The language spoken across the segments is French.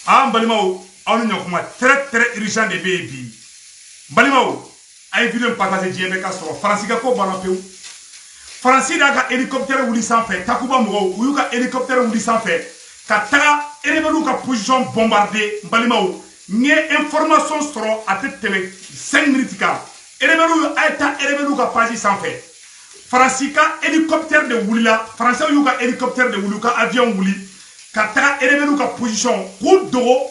Ah, Balimao, on est très urgent de baby. Balimao, aïe, vidéo partager Djembeka sur Francis Gako Banapeu. Francis Daga hélicoptère ou sans fait, Takuba Mou, ou Yuka hélicoptère ou sans fait, Katara, Erebeluka position bombardée, Balimao, n'y information sur à télé 5 minutes. Erebelu Aïta Erebeluka page sans fait. Fransika hélicoptère de Wulila, Français Yuka hélicoptère de Wuluka avion Wuli. Katara Erebeluka position route d'eau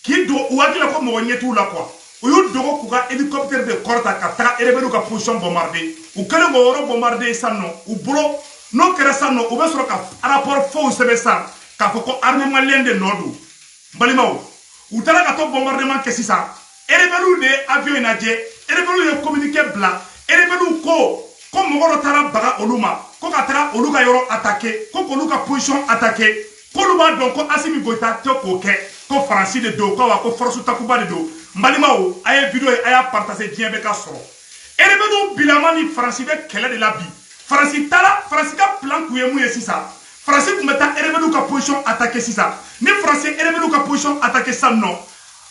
qui doit ou à qui la comme on y est tout là quoi. Ou you dogo kuga hélicoptère de Korta Katara Erebeluka position bombardée. Ou que le moro bombardé ça non. Ou bro non que ça non. Ou bien sur un rapport faux c'est ça. Qu'a fait armée malienne de Nordou. Balimao. Ou t'as la bombardement que c'est ça. Erebelu de avion inadje. Erebelu de communiqué blanc. Erebelu ko. Comme Moro Tara Baga Oluma. Ko Katara Oluga Yoro attaqué. Ko Oluga position attaqué. Koluma donc ko Asimi Goita toko ke ko Francis de do ko force Takuba de do Malimao aye vidéo aya partager Djembeka soro Erebelu bilamani Francis de kele de la bi Francis tala Francis ka plan ku yemu yesisa Francis kumeta Erebelu ka position attaquer sisa ni Francis Erebelu ka position attaquer ça non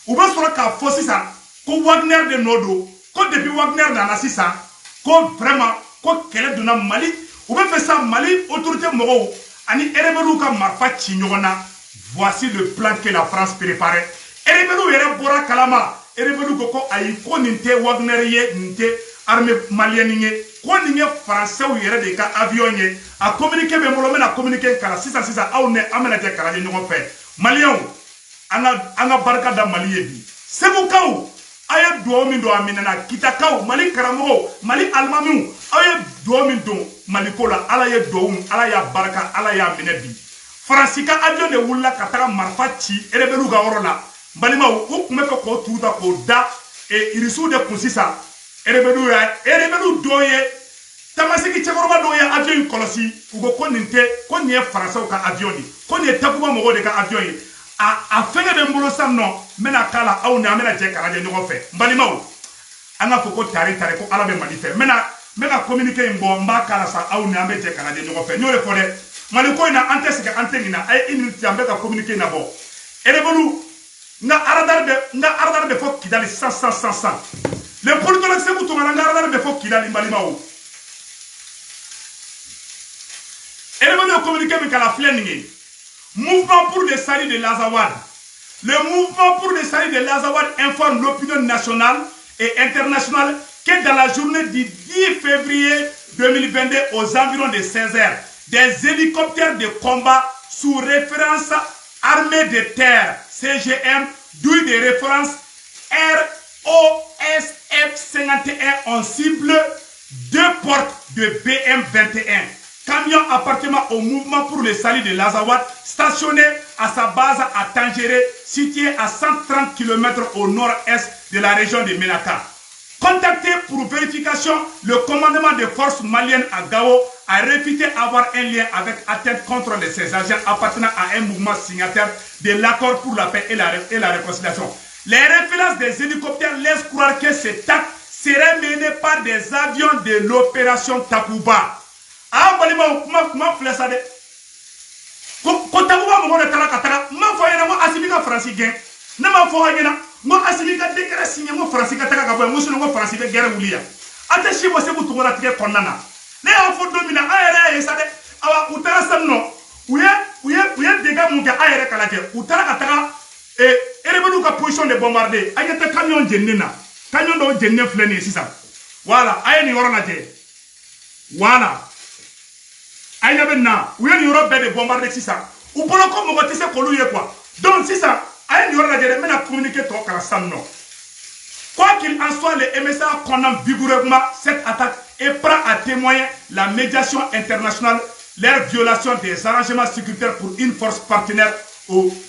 ou ba soro ka force ça ko Wagner de Nodo ko depuis Wagner dans la sisa ko vraiment ko kele dona Mali ou ba fait ça Mali autorité moro ani Erebelu ka marfa chignona. Voici le plan que la France préparait. Erebelu yere bora kalama. Erebelu ko ayi ko ninte Wagner ye ninte armée malienne ye ko ninge français ou yere de ka avion ye a communiquer be molo mena communiquer kala sisa aw ne amena je kala ni ngo fe malien anga barka da Mali bi sebu kaw aye do min do aminana kitakaw Mali karamo Mali almamiu aye do min do Mali ko la ala ye do ala ya barka ala ya minebi Fransika avion de Wula Katara Marfachi Erebelu ga orola Balima ou kumeko ko tuta ko da e irisu de kusisa Erebelu doye tamasiki chekoroba doye avion kolosi ugo koninte konye Français ka avion ni konye Takuba mogo de ka avion yi a fenge de mbolo sanno mena kala au ne amena je kala de nyogo fe Balima ou anga foko tari ko ala be mali fe mena communiquer mbo mba kala sa au ne ambe je kala de nyogo fe nyole fode Maliko ina ante sika ante ngina ay ini tiambe ka communiquer na bo Erebelu nga aradar be fo kidali 100 le politologue se mutu nga aradar be fo kidali Balimao Erebelu communiquer avec la fleningi mouvement pour le salut de l'Azawad. Le mouvement pour le salut de l'Azawad informe l'opinion nationale et internationale que dans la journée du 10 février 2022 aux environs de 16h des hélicoptères de combat sous référence armée de terre CGM, d'où des références ROSF 51 ont ciblé 2 portes de BM21. Camion appartenant au mouvement pour le salut de l'Azawad, stationné à sa base à Tangéré, situé à 130 km au nord-est de la région de Menaka. Contacté pour vérification, le commandement des forces maliennes à Gao a réfuté avoir un lien avec atteinte contre ces agents appartenant à un mouvement signataire de l'accord pour la paix et la réconciliation. Les références des hélicoptères laissent croire que cet acte serait mené par des avions de l'opération Takuba. Ah, Balima, comment faire ça? Quand Takuba m'a dit Katara, ma foi, moi, Asibika Francis Gain, ne m'a foi, moi, Asibika déclaré signé mon Francis Kataka, moi, je ne vois Francis Guerre Oulia. Attaché, moi, c'est pour tout le monde qu'on a. Les enfants dominants, aïe, ça awa utara samno uye dega munga ayere kalaje utara katara Erebelu ka position de bombarder ayete camion jennena camion do jenne flene sisa voilà aye ni yorona je voilà aye benna uye ni yoro be de bombarder sisa ou bolo ko mo tese ko luye quoi donc sisa aye ni yorona je mena communiquer to kala samno. Quoi qu'il en soit, le MSA condamne vigoureusement cette attaque et prend à témoin la médiation internationale, leur violation des arrangements sécuritaires pour une force partenaire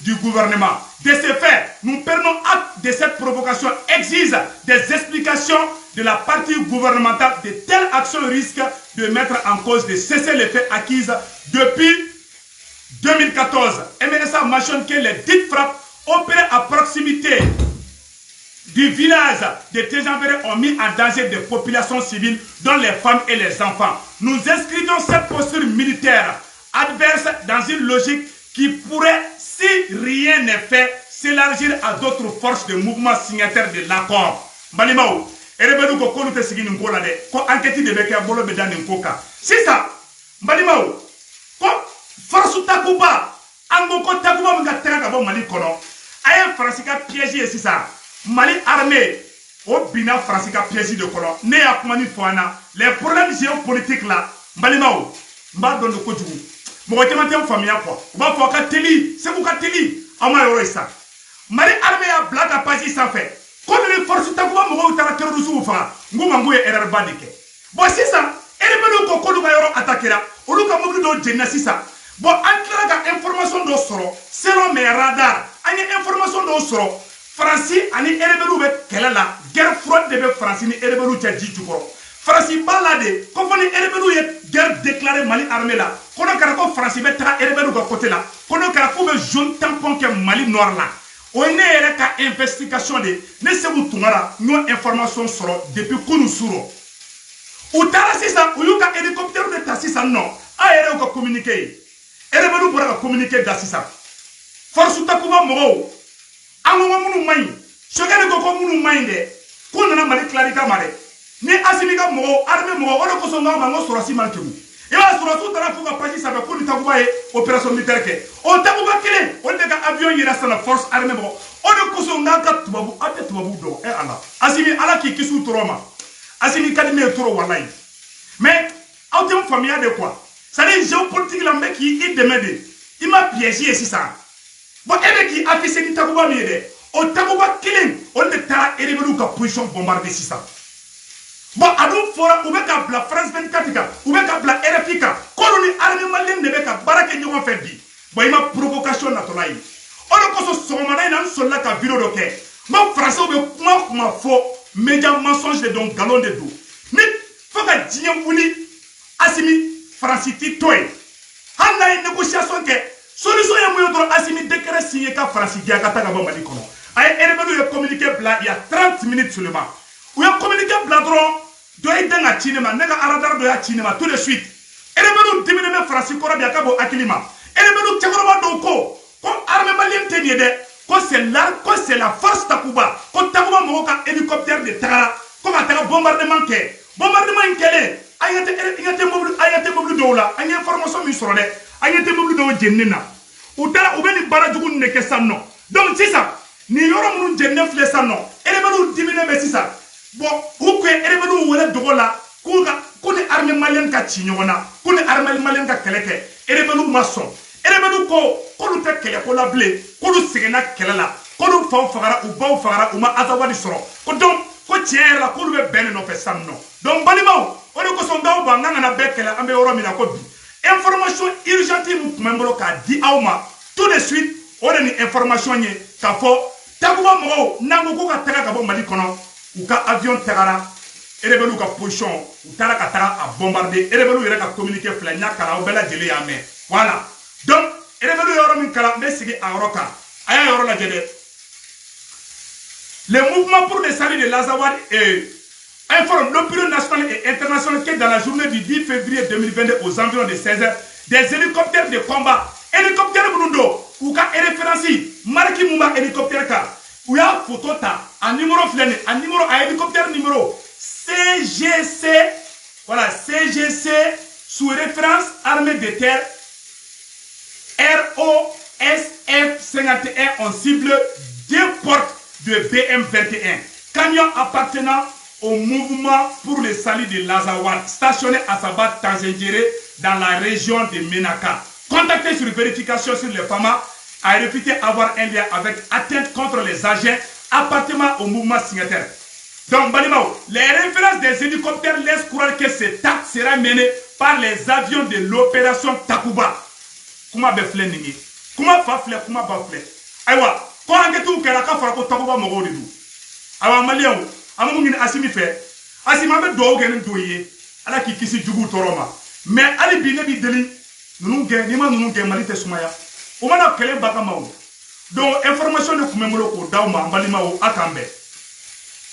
du gouvernement. De ce fait, nous prenons acte de cette provocation, exige des explications de la partie gouvernementale. De telles actions risquent de mettre en cause de cesser les faits acquises depuis 2014. MSA mentionne que les dites frappes opérées à proximité du village de Téjambéré ont mis en danger des populations civiles, dont les femmes et les enfants. Nous inscrivons cette posture militaire adverse dans une logique qui pourrait, si rien n'est fait, s'élargir à d'autres forces de mouvement signataires de l'accord. Balimao, erebelu ko konu te sigi nko la de, ko enquête de beke bolo be dan nko ka. C'est ça. Balimao, ko force takuba, ango ko takuba mga teranga bo Mali kono. Aye Fransika piège c'est ça. Mali armée, au bina Fransika piège de kono. Ne ya kumani foana, les problèmes géopolitiques là, Balimao, mba don ko djugu. Mo ko temante famille quoi. Ba fo ka teli, c'est ko ka teli. Ama yoro isa. Mali armée a blaga pasi sans fait. Comme les forces takuba mo ko tara kero su fa. Nguma nguye erreur badike. Bon c'est ça. Erebelu ko ko du yoro attaquera. Olu ka mobile do jenna sisa. Bon antara ka information do soro selon mes radars. Ani information do soro. Franci ani erebelu be kelala. Guerre froide de be Franci ni erebelu tja jikoro. Franci balade ko foni erebelu ye guerre déclarée Mali armée là. Kono kara ko Franci be tra erebelu ko côté là. Kono kara ko be jaune tampon ke Mali nord là. On est ka investigation de ne se vous tungara no information soro depuis kunu suro. Ou tara sisa ou yuka hélicoptère de ta sisa non. A ere ko communiquer. Erebelu bora communiquer da sisa. Force takuba mo. Ango munu mai. Sogale ko munu mai de. Ko na Mali clarika mare. Ni asimika mo armée mo o ko so ngama ngo soro si mankebu. Et là, sur la toute la fougue à Paris, ça va pour le Takuba et opération militaire. On Takuba Kélé, on est un avion, il reste dans la force armée. On est cousu dans le cas, tu vas vous attendre, tu vas vous donner. Eh Allah. Asimi, Allah qui est sous Toroma. Asimi, Kadime et Toro Walai. Mais, en termes familial de quoi? Ça dit, géopolitique, là, mec, qui est demandé. Il m'a piégé ici, ça. Bon, et mec, qui a fait ce qui Takuba Mire. On Takuba Kélé, on est à Erebelu qui a position bombardée, ici, ça. Bon, adou fora ou beka bla France 24 ka ou beka bla RFI ka koloni armée malienne de beka barake ñogo fait bi bon ima provocation natolay on ko so somana ina solla ka vidéo do ke mo français be kuma fo média mensonge de donc galon de do ni foka djigné wuli asimi franciti toy hanna une négociation ke solution ya moyo do asimi décret signé ka France dia ka ta ka ba Mali kono ay erebelu ye communiqué bla il y a 30 minutes seulement. Ou a communiqué bladron, doit être dans un cinéma, n'est-ce pas radar de un cinéma tout de suite. Et les menus diminuent Francis Korabia Kabo Akilima. Et les menus Tchakoroma Doko, comme armée malienne Téniede, comme c'est la force Takuba, comme Takuba Moka hélicoptère de Tara, comme un Tara bombardement qu'est. Bombardement qu'elle ayate mobile dola, ayate information musrole, ayate mobile do Jenina. Ou Tara ou bien Baradjoun ne que ça non. Donc c'est ça. Ni yoro munu jenne fle ça non. Et les menus diminuent mais c'est ça. Bon, ou que erebelu wala dogola ko ni armée malienne ka chignona ko ni armée malienne ka keleke erebelu mason erebelu ko lu te kele ko la blé ko lu sigena kelela ko lu faw fagara ou baw fagara ou ma azawadi soro ko donc ko tiere la ko lu be ben no fe samno donc balimaw on ko so ndaw ba ngana na bekele ambe yoro mina ko bi information urgente mu membro ka di awma tout de suite on ni information ni ka fo takuba mo nango ko ka taga ka bo Mali kono ou ka avion terara erebelu ka position ou tara ka tara a bombarder erebelu yere ka communiquer flanya kala o bela jeli ya me voilà donc erebelu yoro min kala be sigi a roka aya yoro la jede le mouvement pour le salut de l'Azawad informe l'opinion nationale et internationale que dans la journée du 10 février 2022 aux environs de 16h des hélicoptères de combat hélicoptères Burundo ou ka référenci marqué Mumba hélicoptère ka ou ya photo ta un numéro flâné, un numéro à hélicoptère numéro CGC, voilà, CGC sous référence armée de terre ROSF 51 en cible deux portes de BM21. Camion appartenant au mouvement pour le salut de l'Azawad, stationné à Sabat Tangengere dans la région de Menaka. Contacté sur vérification sur les FAMA, a réfuté avoir un lien avec atteinte contre les agents appartenant au mouvement signataire. Donc, Balimao, les références des hélicoptères laissent croire que cet acte sera mené par les avions de l'opération Takuba. Comment befle ningi? Comment bafle? Comment bafle? Aïwa, quand on est tout kera ka fara ko Takuba mogo de dou. Awa malien, amu ngini asimi fe. Asima be do genen doye. Ala ki kisi jugu toroma. Mais ali bine bi deli, nunu gen, nima nunu gen malite sumaya. O mana kelen baka mawo. Donc information de kumemolo ko dauma Balimao akambe.